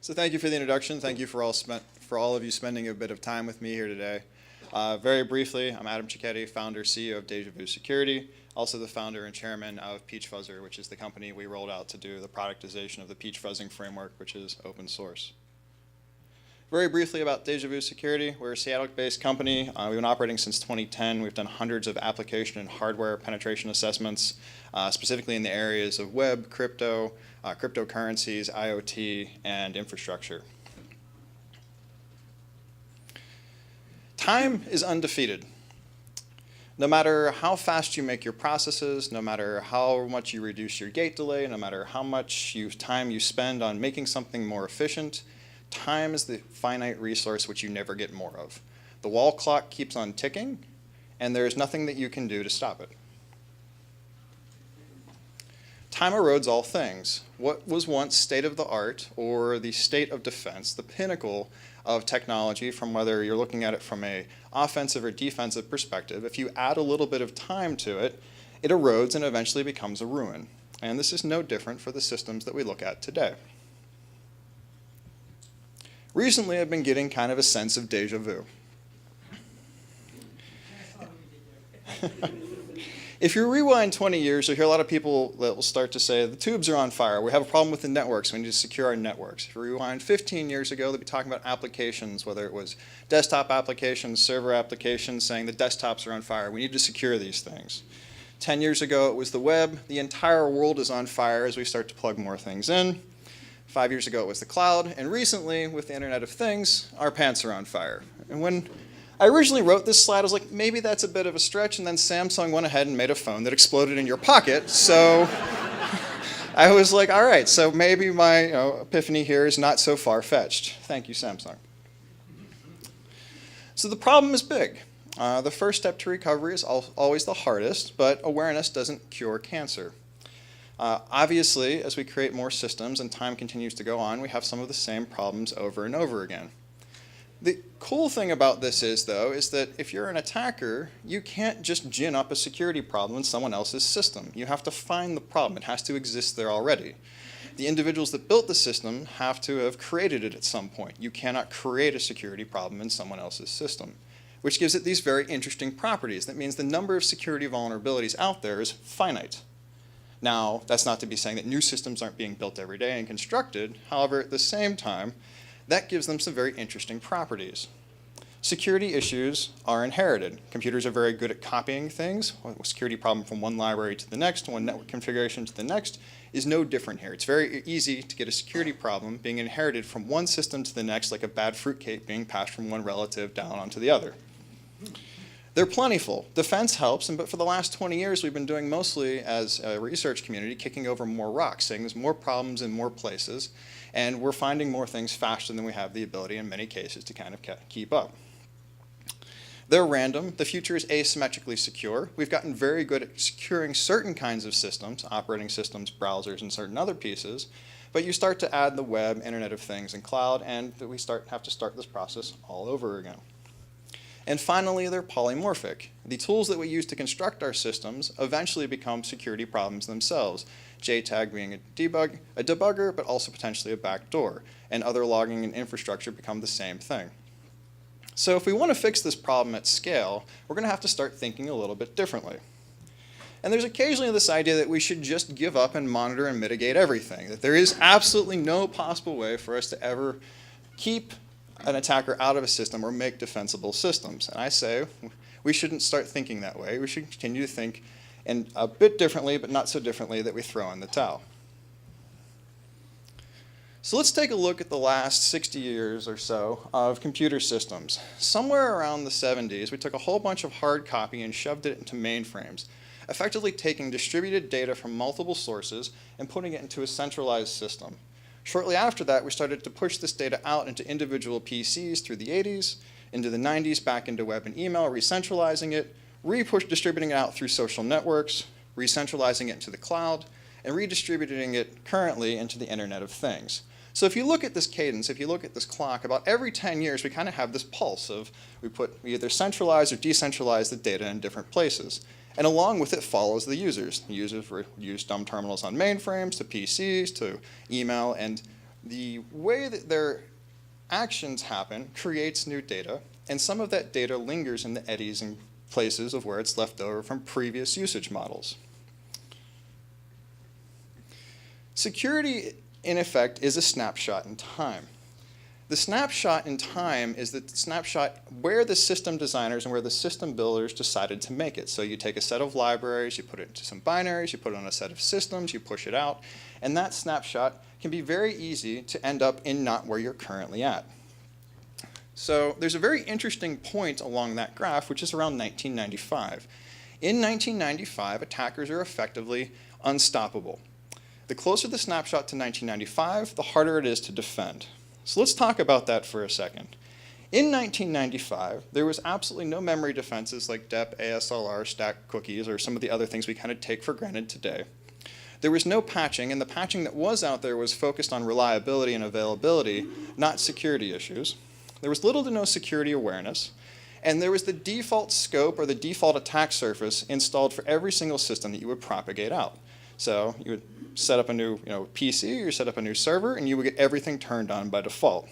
So thank you for the introduction. Thank you for all of you spending a bit of time with me here today. Very briefly, I'm Adam Cecchetti, founder, CEO of Deja Vu Security, also the founder and chairman of Peach Fuzzer, which is the company we rolled out to do the productization of the Peach Fuzzing framework, which is open source. Very briefly about Deja Vu Security, we're a Seattle-based company. We've been operating since 2010. We've done hundreds of application and hardware penetration assessments, specifically in the areas of web, crypto, cryptocurrencies, IoT, and infrastructure. Time is undefeated. No matter how fast you make your processes, no matter how much you reduce your gate delay, no matter how much time you spend on making something more efficient, time is the finite resource which you never get more of. The wall clock keeps on ticking, and there is nothing that you can do to stop it. Time erodes all things. What was once state of the art or the state of defense, the pinnacle of technology, from whether you're looking at it from an offensive or defensive perspective, if you add a little bit of time to it, it erodes and eventually becomes a ruin. And this is no different for the systems that we look at today. Recently, I've been getting kind of a sense of deja vu. If you rewind 20 years, you'll hear a lot of people that will start to say, the tubes are on fire. We have a problem with the networks. We need to secure our networks. If you rewind 15 years ago, they'll be talking about applications, whether it was desktop applications, server applications, saying the desktops are on fire. We need to secure these things. 10 years ago, it was the web. The entire world is on fire as we start to plug more things in. 5 years ago, it was the cloud. And recently, with the Internet of Things, our pants are on fire. And when I originally wrote this slide, I was like, maybe that's a bit of a stretch, and then Samsung went ahead and made a phone that exploded in your pocket, so I was like, all right, so maybe my epiphany here is not so far-fetched. Thank you, Samsung. So the problem is big. The first step to recovery is always the hardest, but awareness doesn't cure cancer. Obviously, as we create more systems and time continues to go on, we have some of the same problems over and over again. The cool thing about this is, though, is that if you're an attacker, you can't just gin up a security problem in someone else's system. You have to find the problem. It has to exist there already. The individuals that built the system have to have created it at some point. You cannot create a security problem in someone else's system, which gives it these very interesting properties. That means the number of security vulnerabilities out there is finite. Now, that's not to be saying that new systems aren't being built every day and constructed. However, at the same time, that gives them some very interesting properties. Security issues are inherited. Computers are very good at copying things. A security problem from one library to the next, one network configuration to the next, is no different here. It's very easy to get a security problem being inherited from one system to the next, like a bad fruitcake being passed from one relative down onto the other. They're plentiful. Defense helps, but for the last 20 years, we've been doing mostly, as a research community, kicking over more rocks, saying there's more problems in more places, and we're finding more things faster than we have the ability, in many cases, to kind of keep up. They're random. The future is asymmetrically secure. We've gotten very good at securing certain kinds of systems, operating systems, browsers, and certain other pieces, but you start to add the web, Internet of Things, and cloud, and we have to start this process all over again. And finally, they're polymorphic. The tools that we use to construct our systems eventually become security problems themselves. JTAG being a debugger, but also potentially a backdoor. And other logging and infrastructure become the same thing. So if we want to fix this problem at scale, we're going to have to start thinking a little bit differently. And there's occasionally this idea that we should just give up and monitor and mitigate everything, that there is absolutely no possible way for us to ever keep an attacker out of a system or make defensible systems. And I say we shouldn't start thinking that way. We should continue to think a bit differently, but not so differently that we throw in the towel. So let's take a look at the last 60 years or so of computer systems. Somewhere around the 70s, we took a whole bunch of hard copy and shoved it into mainframes, effectively taking distributed data from multiple sources and putting it into a centralized system. Shortly after that, we started to push this data out into individual PCs through the 80s, into the 90s, back into web and email, re-centralizing it, distributing it out through social networks, re-centralizing it into the cloud, and redistributing it currently into the Internet of Things. So if you look at this cadence, if you look at this clock, about every 10 years, we kind of have this pulse of we either centralize or decentralize the data in different places. And along with it follows the users. The users use dumb terminals on mainframes, to PCs, to email, and The way that their actions happen creates new data, and some of that data lingers in the eddies and places of where it's left over from previous usage models. Security, in effect, is a snapshot in time. The snapshot in time is the snapshot where the system designers and where the system builders decided to make it. So you take a set of libraries, you put it into some binaries, you put it on a set of systems, you push it out, and that snapshot can be very easy to end up in not where you're currently at. So there's a very interesting point along that graph, which is around 1995. In 1995, attackers are effectively unstoppable. The closer the snapshot to 1995, the harder it is to defend. So let's talk about that for a second. In 1995, there was absolutely no memory defenses like DEP, ASLR, stack cookies, or some of the other things we kind of take for granted today. There was no patching, and the patching that was out there was focused on reliability and availability, not security issues. There was little to no security awareness, and there was the default scope or the default attack surface installed for every single system that you would propagate out. So you would set up a new PC, or you set up a new server, and you would get everything turned on by default.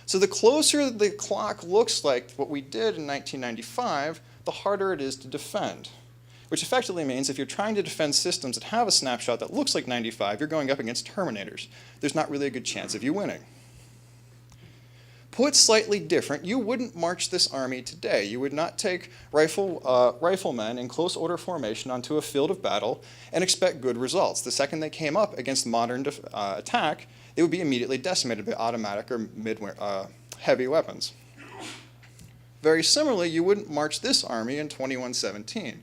So the closer the clock looks like what we did in 1995, the harder it is to defend. Which effectively means if you're trying to defend systems that have a snapshot that looks like 95, you're going up against Terminators. There's not really a good chance of you winning. Put slightly different, you wouldn't march this army today. You would not take riflemen in close order formation onto a field of battle and expect good results. The second they came up against modern attack, they would be immediately decimated by automatic or heavy weapons. Very similarly, you wouldn't march this army in 2117.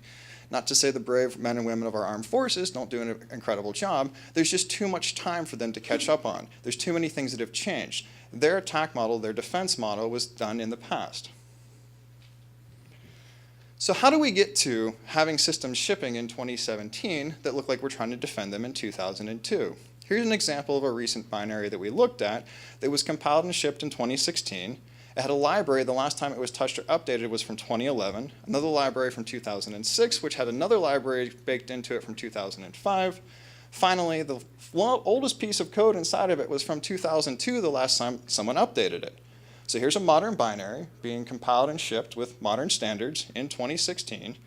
Not to say the brave men and women of our armed forces don't do an incredible job. There's just too much time for them to catch up on. There's too many things that have changed. Their attack model, their defense model was done in the past. So how do we get to having systems shipping in 2017 that look like we're trying to defend them in 2002? Here's an example of a recent binary that we looked at that was compiled and shipped in 2016. It had a library, the last time it was touched or updated was from 2011, another library from 2006, which had another library baked into it from 2005. Finally, the oldest piece of code inside of it was from 2002, the last time someone updated it. So here's a modern binary being compiled and shipped with modern standards in 2016.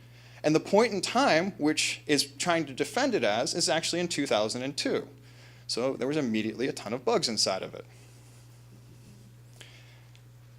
And the point in time, which is trying to defend it as, is actually in 2002. So there was immediately a ton of bugs inside of it.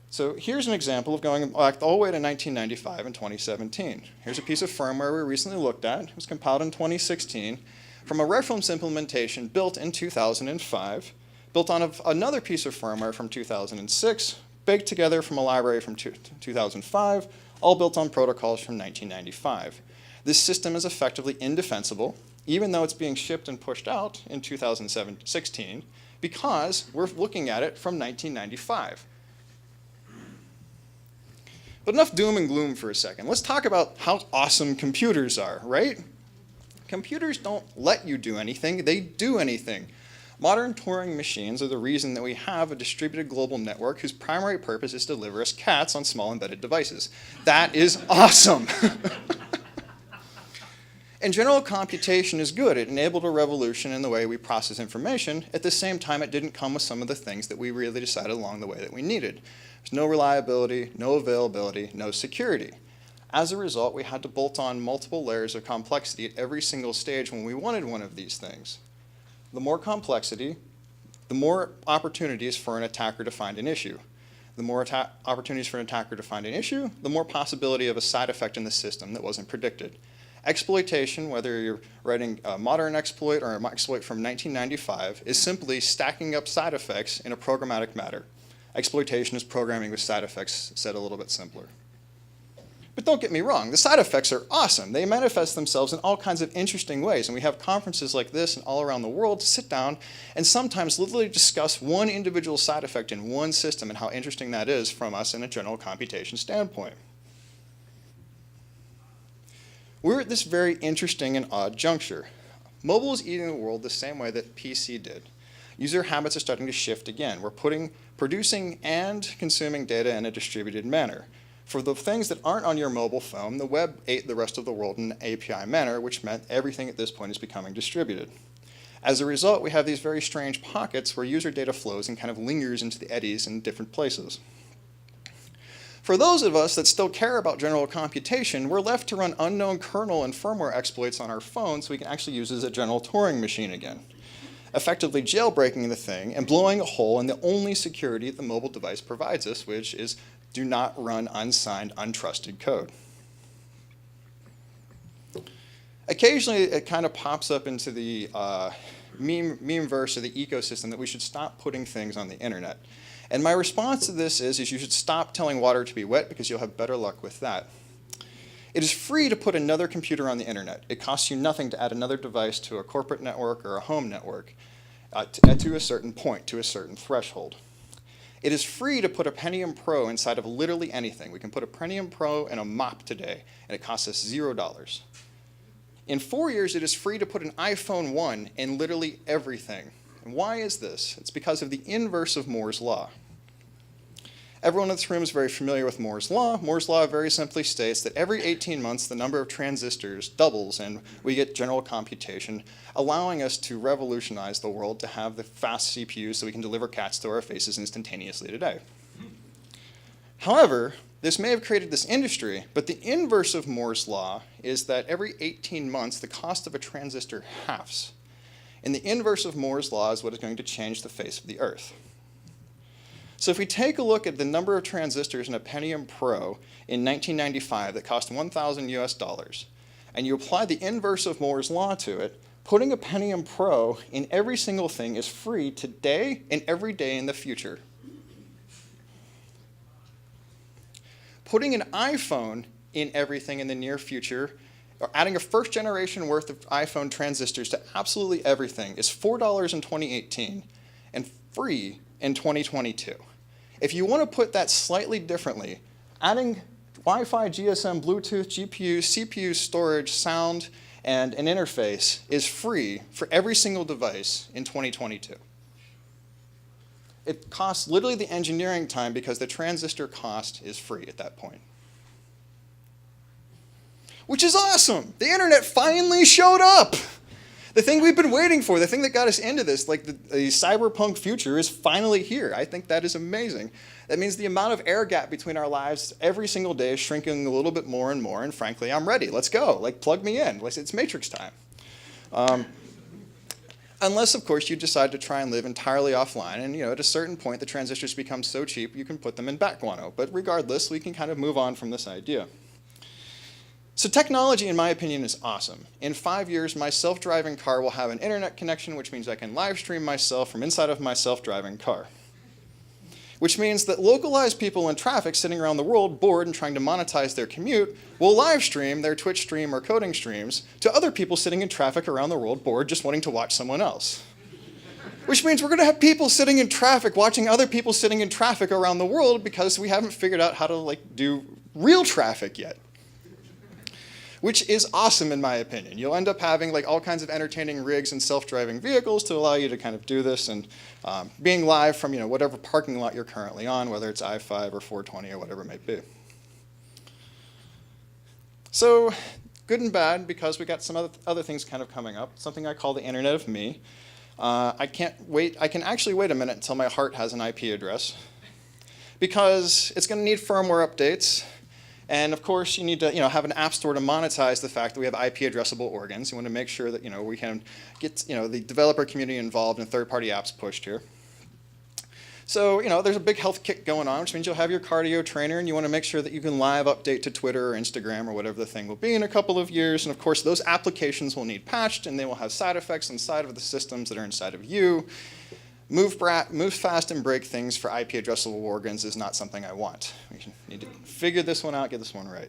So here's an example of going back all the way to 1995 and 2017. Here's a piece of firmware we recently looked at. It was compiled in 2016 from a reference implementation built in 2005, built on another piece of firmware from 2006, baked together from a library from 2005, all built on protocols from 1995. This system is effectively indefensible, even though it's being shipped and pushed out in 2016, because we're looking at it from 1995. But enough doom and gloom for a second. Let's talk about how awesome computers are, right? Computers don't let you do anything, they do anything. Modern Turing machines are the reason that we have a distributed global network whose primary purpose is to deliver us cats on small embedded devices. That is awesome. And general computation is good. It enabled a revolution in the way we process information. At the same time, it didn't come with some of the things that we really decided along the way that we needed. There's no reliability, no availability, no security. As a result, we had to bolt on multiple layers of complexity at every single stage when we wanted one of these things. The more complexity, the more opportunities for an attacker to find an issue. The more opportunities for an attacker to find an issue, the more possibility of a side effect in the system that wasn't predicted. Exploitation, whether you're writing a modern exploit or an exploit from 1995, is simply stacking up side effects in a programmatic manner. Exploitation is programming with side effects, said a little bit simpler. But don't get me wrong, the side effects are awesome. They manifest themselves in all kinds of interesting ways, and we have conferences like this and all around the world to sit down and sometimes literally discuss one individual side effect in one system and how interesting that is from us in a general computation standpoint. We're at this very interesting and odd juncture. Mobile is eating the world the same way that PC did. User habits are starting to shift again. We're producing and consuming data in a distributed manner. For the things that aren't on your mobile phone, the web ate the rest of the world in an API manner, which meant everything at this point is becoming distributed. As a result, we have these very strange pockets where user data flows and kind of lingers into the eddies in different places. For those of us that still care about general computation, we're left to run unknown kernel and firmware exploits on our phone so we can actually use it as a general Turing machine again, effectively jailbreaking the thing and blowing a hole in the only security the mobile device provides us, which is do not run unsigned, untrusted code. Occasionally, it kind of pops up into the meme-verse or the ecosystem that we should stop putting things on the internet. And my response to this is you should stop telling water to be wet because you'll have better luck with that. It is free to put another computer on the internet. It costs you nothing to add another device to a corporate network or a home network to a certain point, to a certain threshold. It is free to put a Pentium Pro inside of literally anything. We can put a Pentium Pro in a mop today, and it costs us $0. In 4 years, it is free to put an iPhone 1 in literally everything. And why is this? It's because of the inverse of Moore's Law. Everyone in this room is very familiar with Moore's Law. Moore's Law very simply states that every 18 months, the number of transistors doubles, and we get general computation, allowing us to revolutionize the world to have the fast CPUs so we can deliver cats to our faces instantaneously today. However, this may have created this industry, but the inverse of Moore's Law is that every 18 months, the cost of a transistor halves. And the inverse of Moore's Law is what is going to change the face of the Earth. So if we take a look at the number of transistors in a Pentium Pro in 1995 that cost 1,000 US dollars, and you apply the inverse of Moore's Law to it, putting a Pentium Pro in every single thing is free today and every day in the future. Putting an iPhone in everything in the near future, or adding a first generation worth of iPhone transistors to absolutely everything is $4 in 2018 and free in 2022. If you want to put that slightly differently, adding Wi-Fi, GSM, Bluetooth, GPU, CPU, storage, sound, and an interface is free for every single device in 2022. It costs literally the engineering time because the transistor cost is free at that point. Which is awesome! The internet finally showed up! The thing we've been waiting for, the thing that got us into this, like the cyberpunk future is finally here. I think that is amazing. That means the amount of air gap between our lives every single day is shrinking a little bit more and more, and frankly, I'm ready. Let's go. Like, plug me in. It's Matrix time. Unless, of course, you decide to try and live entirely offline, and at a certain point, the transistors become so cheap you can put them in back guano. But regardless, we can kind of move on from this idea. So technology, in my opinion, is awesome. In 5 years, my self-driving car will have an internet connection, which means I can live stream myself from inside of my self-driving car. Which means that localized people in traffic sitting around the world bored and trying to monetize their commute will live stream their Twitch stream or coding streams to other people sitting in traffic around the world bored just wanting to watch someone else. Which means we're going to have people sitting in traffic watching other people sitting in traffic around the world because we haven't figured out how to do real traffic yet. Which is awesome in my opinion. You'll end up having all kinds of entertaining rigs and self-driving vehicles to allow you to kind of do this, and being live from whatever parking lot you're currently on, whether it's I-5 or 420 or whatever it may be. So good and bad, because we got some other things kind of coming up, something I call the Internet of Me. I can actually wait a minute until my heart has an IP address, because it's going to need firmware updates. And of course, you need to have an app store to monetize the fact that we have IP addressable organs. You want to make sure that we can get the developer community involved and third-party apps pushed here. So there's a big health kick going on, which means you'll have your cardio trainer, and you want to make sure that you can live update to Twitter or Instagram or whatever the thing will be in a couple of years. And of course, those applications will need patched, and they will have side effects inside of the systems that are inside of you. Move fast and break things for IP addressable organs is not something I want. We need to figure this one out, get this one right.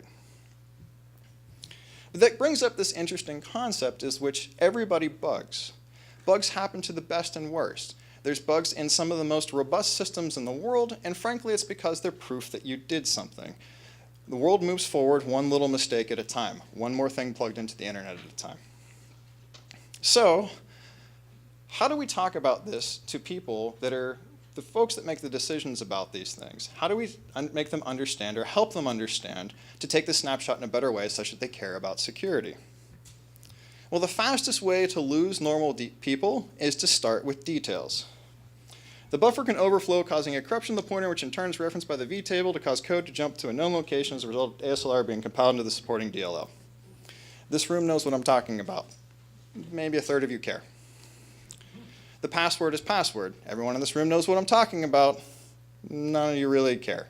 But that brings up this interesting concept, is which everybody bugs. Bugs happen to the best and worst. There's bugs in some of the most robust systems in the world, and frankly, it's because they're proof that you did something. The world moves forward one little mistake at a time, one more thing plugged into the internet at a time. So, how do we talk about this to people that are the folks that make the decisions about these things? How do we make them understand or help them understand to take the snapshot in a better way such that they care about security? Well, the fastest way to lose normal people is to start with details. The buffer can overflow, causing a corruption of the pointer, which in turn is referenced by the V table to cause code to jump to a known location as a result of ASLR being compiled into the supporting DLL. This room knows what I'm talking about. Maybe a third of you care. The password is password. Everyone in this room knows what I'm talking about. None of you really care.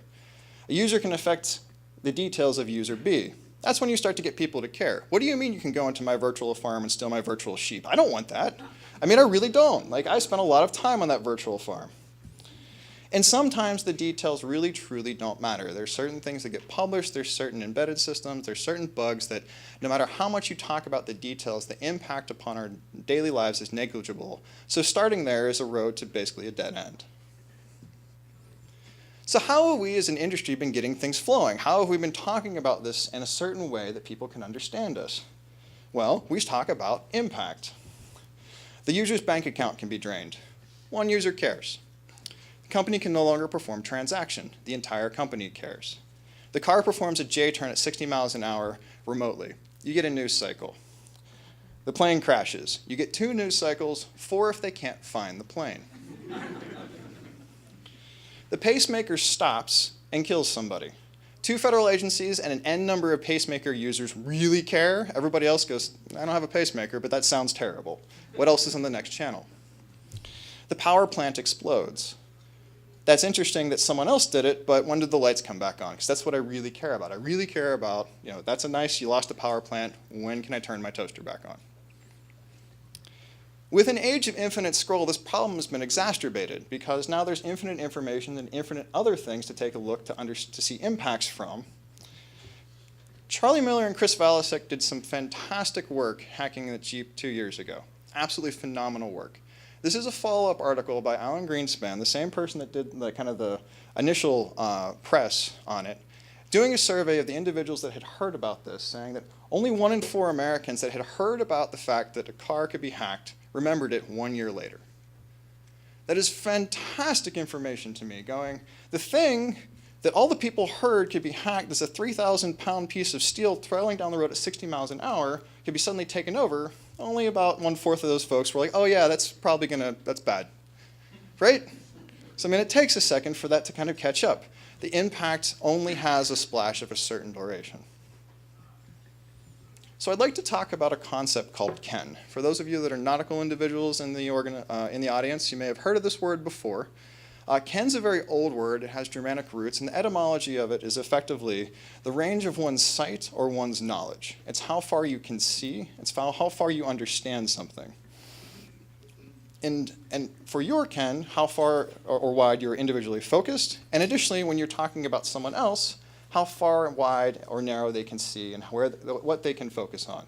A user can affect the details of user B. That's when you start to get people to care. What do you mean you can go into my virtual farm and steal my virtual sheep? I don't want that. I mean, I really don't. Like, I spent a lot of time on that virtual farm. And sometimes the details really, truly don't matter. There's certain things that get published, there's certain embedded systems, there's certain bugs that no matter how much you talk about the details, the impact upon our daily lives is negligible. So starting there is a road to basically a dead end. So how have we as an industry been getting things flowing? How have we been talking about this in a certain way that people can understand us? Well, we talk about impact. The user's bank account can be drained. One user cares. The company can no longer perform transaction. The entire company cares. The car performs a J-turn at 60 miles an hour remotely. You get a news cycle. The plane crashes. You get 2 news cycles, 4 if they can't find the plane. The pacemaker stops and kills somebody. 2 federal agencies and an N number of pacemaker users really care. Everybody else goes, I don't have a pacemaker, but that sounds terrible. What else is on the next channel? The power plant explodes. That's interesting that someone else did it, but when did the lights come back on? Because that's what I really care about. I really care about, that's a nice, you lost a power plant. When can I turn my toaster back on? With an age of infinite scroll, this problem has been exacerbated because now there's infinite information and infinite other things to take a look to see impacts from. Charlie Miller and Chris Valasek did some fantastic work hacking the Jeep 2 years ago. Absolutely phenomenal work. This is a follow-up article by Alan Greenspan, the same person that did the initial press on it, doing a survey of the individuals that had heard about this, saying that only 1 in 4 Americans that had heard about the fact that a car could be hacked remembered it 1 year later. That is fantastic information to me, going, the thing that all the people heard could be hacked as a 3,000-pound piece of steel traveling down the road at 60 miles an hour could be suddenly taken over. Only about 1/4 of those folks were like, oh yeah, that's bad, right? So I mean, it takes a second for that to kind of catch up. The impact only has a splash of a certain duration. So I'd like to talk about a concept called Ken. For those of you that are nautical individuals in the audience, you may have heard of this word before. Ken's a very old word. It has Germanic roots, and the etymology of it is effectively the range of one's sight or one's knowledge. It's how far you can see. It's how far you understand something. And for your Ken, how far or wide you're individually focused. And additionally, when you're talking about someone else, how far, wide, or narrow they can see and what they can focus on.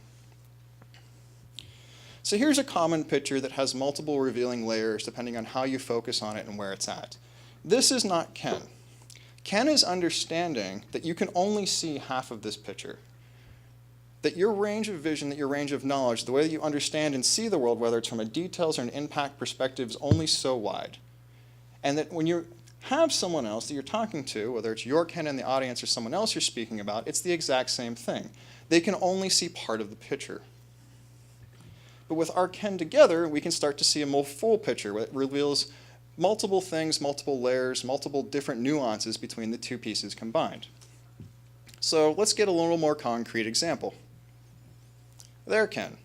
So here's a common picture that has multiple revealing layers depending on how you focus on it and where it's at. This is not Ken. Ken is understanding that you can only see half of this picture. That your range of vision, that your range of knowledge, the way that you understand and see the world, whether it's from a details or an impact perspective, is only so wide. And that when you have someone else that you're talking to, whether it's your Ken in the audience or someone else you're speaking about, it's the exact same thing. They can only see part of the picture. But with our Ken together, we can start to see a more full picture that reveals multiple things, multiple layers, multiple different nuances between the 2 pieces combined. So let's get a little more concrete example. There, Ken.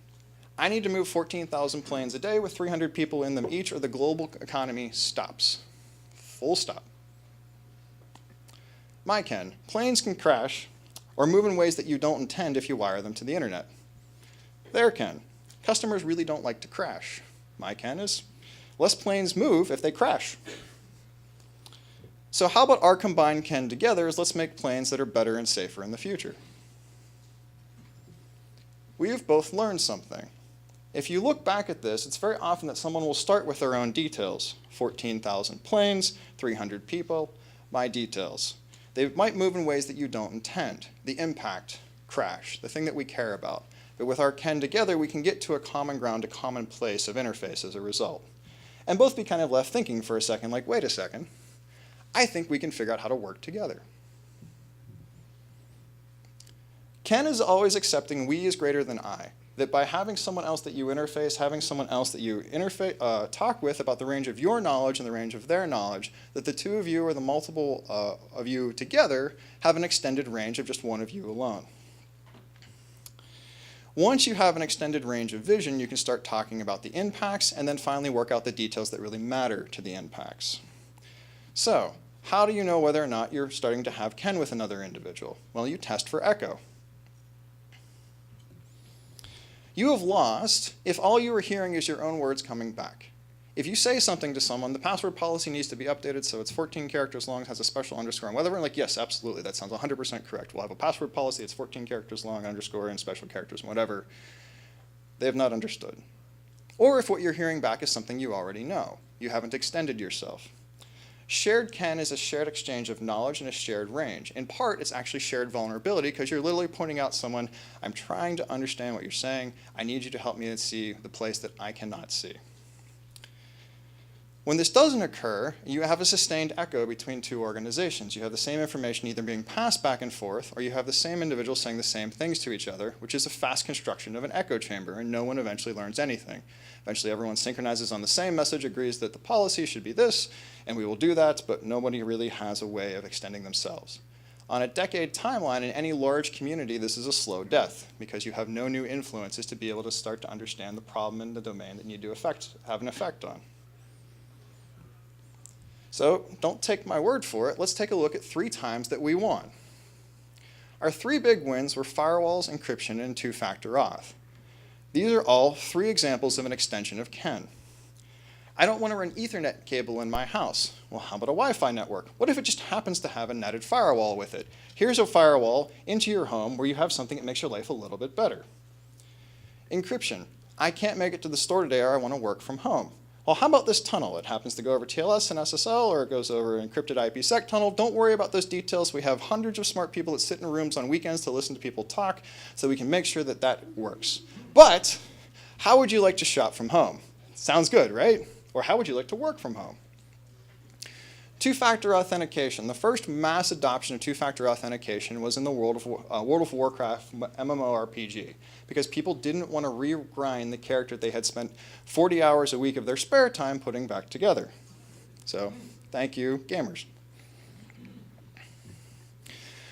I need to move 14,000 planes a day with 300 people in them each, or the global economy stops. Full stop. My Ken, planes can crash or move in ways that you don't intend if you wire them to the internet. There, Ken. Customers really don't like to crash. My Ken is less planes move if they crash. So how about our combined Ken together is let's make planes that are better and safer in the future. We have both learned something. If you look back at this, it's very often that someone will start with their own details. 14,000 planes, 300 people, my details. They might move in ways that you don't intend. The impact, crash, the thing that we care about. But with our Ken together, we can get to a common ground, a common place of interface as a result. And both be kind of left thinking for a second, like, wait a second, I think we can figure out how to work together. Ken is always accepting we is greater than I. that by having someone else that you interface, having someone else that you talk with about the range of your knowledge and the range of their knowledge, that the two of you or the multiple of you together have an extended range of just one of you alone. Once you have an extended range of vision, you can start talking about the impacts and then finally work out the details that really matter to the impacts. So, how do you know whether or not you're starting to have ken with another individual? Well, you test for echo. You have lost if all you are hearing is your own words coming back. If you say something to someone, the password policy needs to be updated so it's 14 characters long, has a special underscore and whatever, like, yes, absolutely, that sounds 100% correct. We'll have a password policy, it's 14 characters long, underscore, and special characters and whatever. They have not understood. Or if what you're hearing back is something you already know, you haven't extended yourself. Shared ken is a shared exchange of knowledge and a shared range. In part, it's actually shared vulnerability because you're literally pointing out someone, I'm trying to understand what you're saying. I need you to help me see the place that I cannot see. When this doesn't occur, you have a sustained echo between two organizations. You have the same information either being passed back and forth, or you have the same individual saying the same things to each other, which is a fast construction of an echo chamber, and no one eventually learns anything. Eventually everyone synchronizes on the same message, agrees that the policy should be this, and we will do that, but nobody really has a way of extending themselves. On a decade timeline in any large community, this is a slow death because you have no new influences to be able to start to understand the problem in the domain that you need to have an effect on. So don't take my word for it. Let's take a look at 3 times that we won. Our 3 big wins were firewalls, encryption, and two-factor auth. These are all 3 examples of an extension of ken. I don't want to run Ethernet cable in my house. Well, how about a Wi-Fi network? What if it just happens to have a netted firewall with it? Here's a firewall into your home where you have something that makes your life a little bit better. Encryption. I can't make it to the store today or I want to work from home. Well, how about this tunnel? It happens to go over TLS and SSL, or it goes over an encrypted IPsec tunnel. Don't worry about those details. We have hundreds of smart people that sit in rooms on weekends to listen to people talk, so we can make sure that that works. But how would you like to shop from home? Sounds good, right? Or how would you like to work from home? Two-factor authentication. The first mass adoption of two-factor authentication was in the World of Warcraft MMORPG, because people didn't want to regrind the character they had spent 40 hours a week of their spare time putting back together. So, thank you, gamers.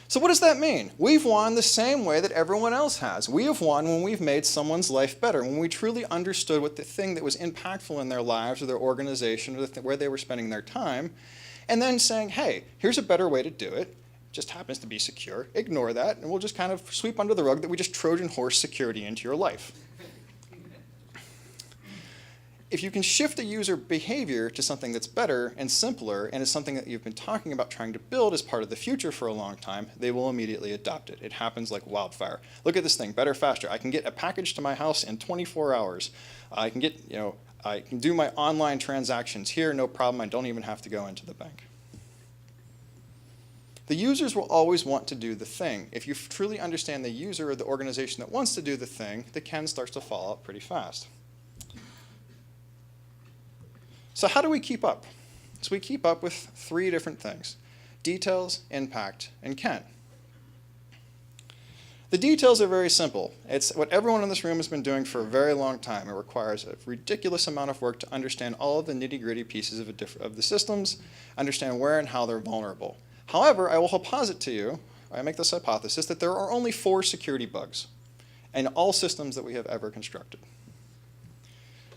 So what does that mean? We've won the same way that everyone else has. We have won when we've made someone's life better, when we truly understood what the thing that was impactful in their lives or their organization or where they were spending their time, and then saying, hey, here's a better way to do it. It just happens to be secure. Ignore that, and we'll just kind of sweep under the rug that we just Trojan horse security into your life. If you can shift a user behavior to something that's better and simpler, and is something that you've been talking about trying to build as part of the future for a long time, they will immediately adopt it. It happens like wildfire. Look at this thing, better, faster. I can get a package to my house in 24 hours. I can get, I can do my online transactions here, no problem. I don't even have to go into the bank. The users will always want to do the thing. If you truly understand the user or the organization that wants to do the thing, the ken starts to fall out pretty fast. So how do we keep up? So we keep up with 3 different things: details, impact, and ken. The details are very simple. It's what everyone in this room has been doing for a very long time. It requires a ridiculous amount of work to understand all of the nitty-gritty pieces of the systems, understand where and how they're vulnerable. However, I will posit to you, I make this hypothesis, that there are only 4 security bugs in all systems that we have ever constructed.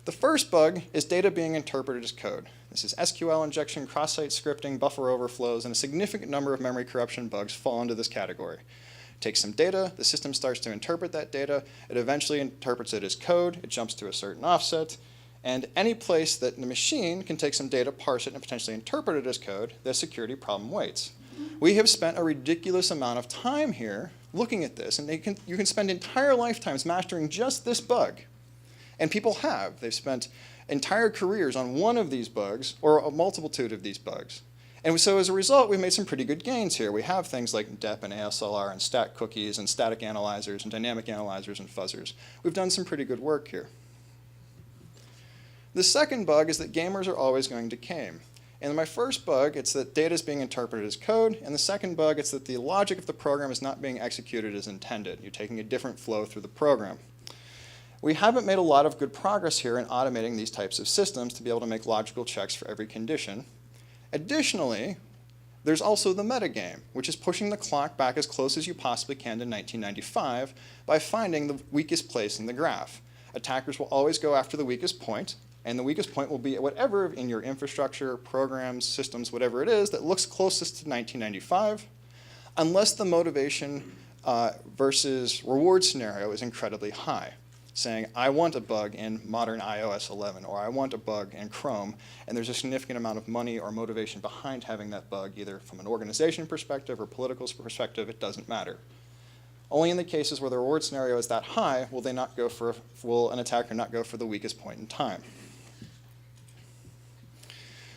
The first bug is data being interpreted as code. This is SQL injection, cross-site scripting, buffer overflows, and a significant number of memory corruption bugs fall into this category. It takes some data, the system starts to interpret that data, it eventually interprets it as code, it jumps to a certain offset, and any place that the machine can take some data, parse it, and potentially interpret it as code, the security problem waits. We have spent a ridiculous amount of time here looking at this, and you can spend entire lifetimes mastering just this bug. And people have. They've spent entire careers on one of these bugs or a multitude of these bugs. And so as a result, we've made some pretty good gains here. We have things like DEP and ASLR and stat cookies and static analyzers and dynamic analyzers and fuzzers. We've done some pretty good work here. The second bug is that gamers are always going to game. In my first bug, it's that data is being interpreted as code. And the second bug, it's that the logic of the program is not being executed as intended. You're taking a different flow through the program. We haven't made a lot of good progress here in automating these types of systems to be able to make logical checks for every condition. Additionally, there's also the metagame, which is pushing the clock back as close as you possibly can to 1995 by finding the weakest place in the graph. Attackers will always go after the weakest point, and the weakest point will be whatever in your infrastructure, programs, systems, whatever it is that looks closest to 1995, unless the motivation versus reward scenario is incredibly high, saying, I want a bug in modern iOS 11, or I want a bug in Chrome, and there's a significant amount of money or motivation behind having that bug, either from an organization perspective or political perspective, it doesn't matter. Only in the cases where the reward scenario is that high will an attacker not go for the weakest point in time.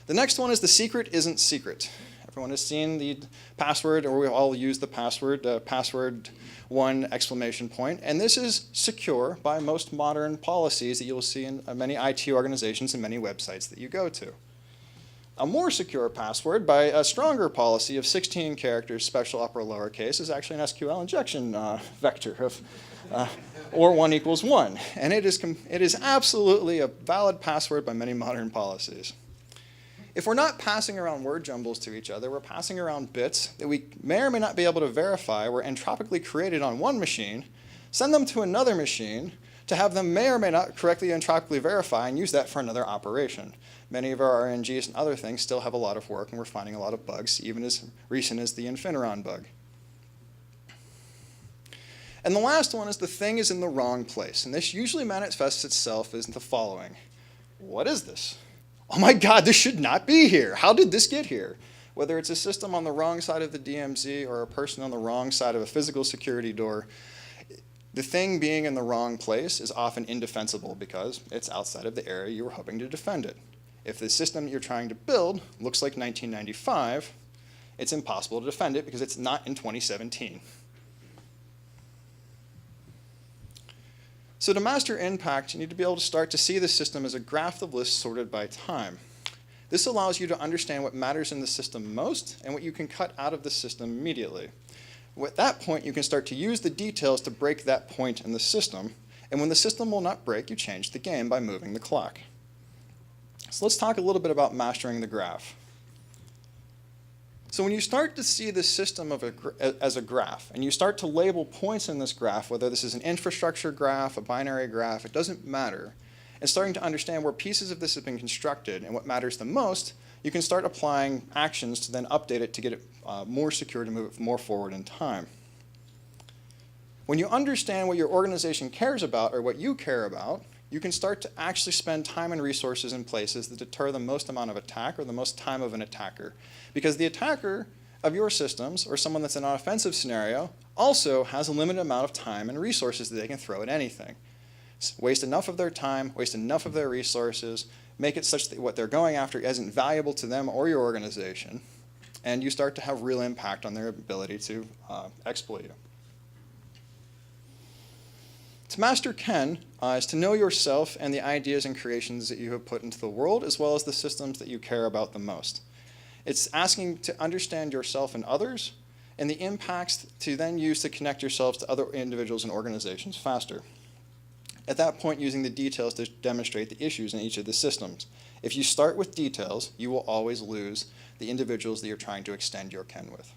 The next one is the secret isn't secret. Everyone has seen the password, or we all use the password 1 exclamation point, and this is secure by most modern policies that you'll see in many IT organizations and many websites that you go to. A more secure password by a stronger policy of 16 characters, special upper or lowercase, is actually an SQL injection vector of or 1 equals 1, and it is absolutely a valid password by many modern policies. If we're not passing around word jumbles to each other, we're passing around bits that we may or may not be able to verify were entropically created on one machine, send them to another machine to have them may or may not correctly entropically verify and use that for another operation. Many of our RNGs and other things still have a lot of work, and we're finding a lot of bugs, even as recent as the Infiniron bug. And the last one is the thing is in the wrong place, and this usually manifests itself as the following. What is this? Oh my God, this should not be here. How did this get here? Whether it's a system on the wrong side of the DMZ or a person on the wrong side of a physical security door, the thing being in the wrong place is often indefensible because it's outside of the area you were hoping to defend it. If the system you're trying to build looks like 1995, it's impossible to defend it because it's not in 2017. So to master impact, you need to be able to start to see the system as a graph of lists sorted by time. This allows you to understand what matters in the system most and what you can cut out of the system immediately. At that point, you can start to use the details to break that point in the system, and when the system will not break, you change the game by moving the clock. So let's talk a little bit about mastering the graph. So when you start to see the system as a graph, and you start to label points in this graph, whether this is an infrastructure graph, a binary graph, it doesn't matter, and starting to understand where pieces of this have been constructed and what matters the most, you can start applying actions to then update it to get it more secure, to move it more forward in time. When you understand what your organization cares about or what you care about, you can start to actually spend time and resources in places that deter the most amount of attack or the most time of an attacker. Because the attacker of your systems, or someone that's in an offensive scenario, also has a limited amount of time and resources that they can throw at anything. Waste enough of their time, waste enough of their resources, make it such that what they're going after isn't valuable to them or your organization, and you start to have real impact on their ability to exploit you. To master Ken is to know yourself and the ideas and creations that you have put into the world, as well as the systems that you care about the most. It's asking to understand yourself and others, and the impacts to then use to connect yourselves to other individuals and organizations faster. At that point, using the details to demonstrate the issues in each of the systems. If you start with details, you will always lose the individuals that you're trying to extend your Ken with.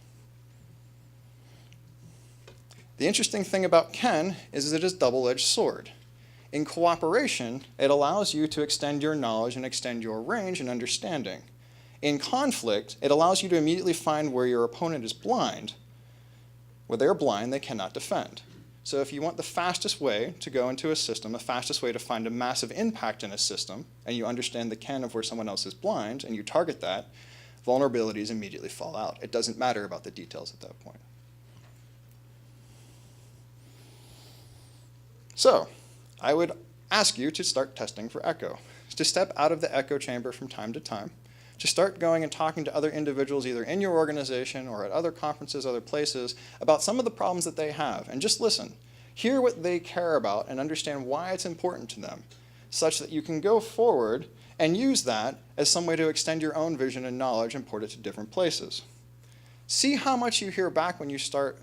The interesting thing about Ken is that it is a double-edged sword. In cooperation, it allows you to extend your knowledge and extend your range and understanding. In conflict, it allows you to immediately find where your opponent is blind. Where they're blind, they cannot defend. So if you want the fastest way to go into a system, the fastest way to find a massive impact in a system, and you understand the Ken of where someone else is blind, and you target that, vulnerabilities immediately fall out. It doesn't matter about the details at that point. So I would ask you to start testing for echo, to step out of the echo chamber from time to time, to start going and talking to other individuals either in your organization or at other conferences, other places, about some of the problems that they have, and just listen. Hear what they care about and understand why it's important to them, such that you can go forward and use that as some way to extend your own vision and knowledge and port it to different places. See how much you hear back when you start.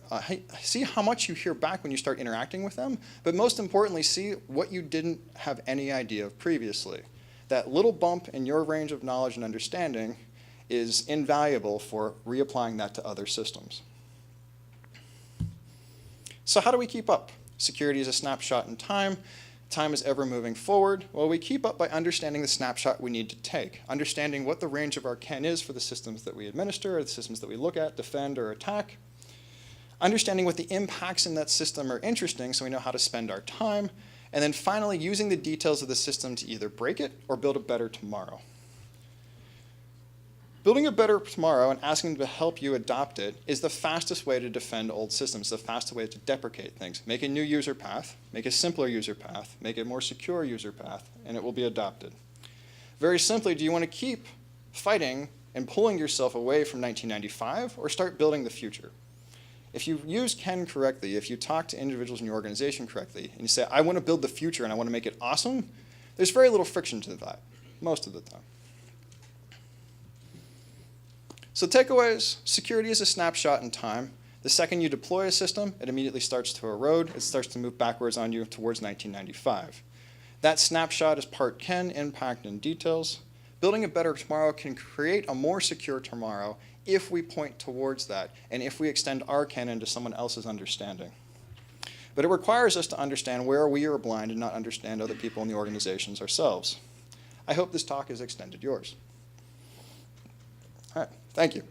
See how much you hear back when you start interacting with them. But most importantly, see what you didn't have any idea of previously. That little bump in your range of knowledge and understanding is invaluable for reapplying that to other systems. So how do we keep up? Security is a snapshot in time. Time is ever moving forward. Well, we keep up by understanding the snapshot we need to take, understanding what the range of our ken is for the systems that we administer, or the systems that we look at, defend, or attack, understanding what the impacts in that system are interesting so we know how to spend our time, and then finally using the details of the system to either break it or build a better tomorrow. Building a better tomorrow and asking them to help you adopt it is the fastest way to defend old systems, the fastest way to deprecate things. Make a new user path, make a simpler user path, make a more secure user path, and it will be adopted. Very simply, do you want to keep fighting and pulling yourself away from 1995 or start building the future? If you use ken correctly, if you talk to individuals in your organization correctly, and you say, I want to build the future and I want to make it awesome, there's very little friction to that, most of the time. So takeaways, security is a snapshot in time. The second you deploy a system, it immediately starts to erode. It starts to move backwards on you towards 1995. That snapshot is part ken, impact, and details. Building a better tomorrow can create a more secure tomorrow if we point towards that and if we extend our ken into someone else's understanding. But it requires us to understand where we are blind and not understand other people in the organizations ourselves. I hope this talk has extended yours. All right, thank you.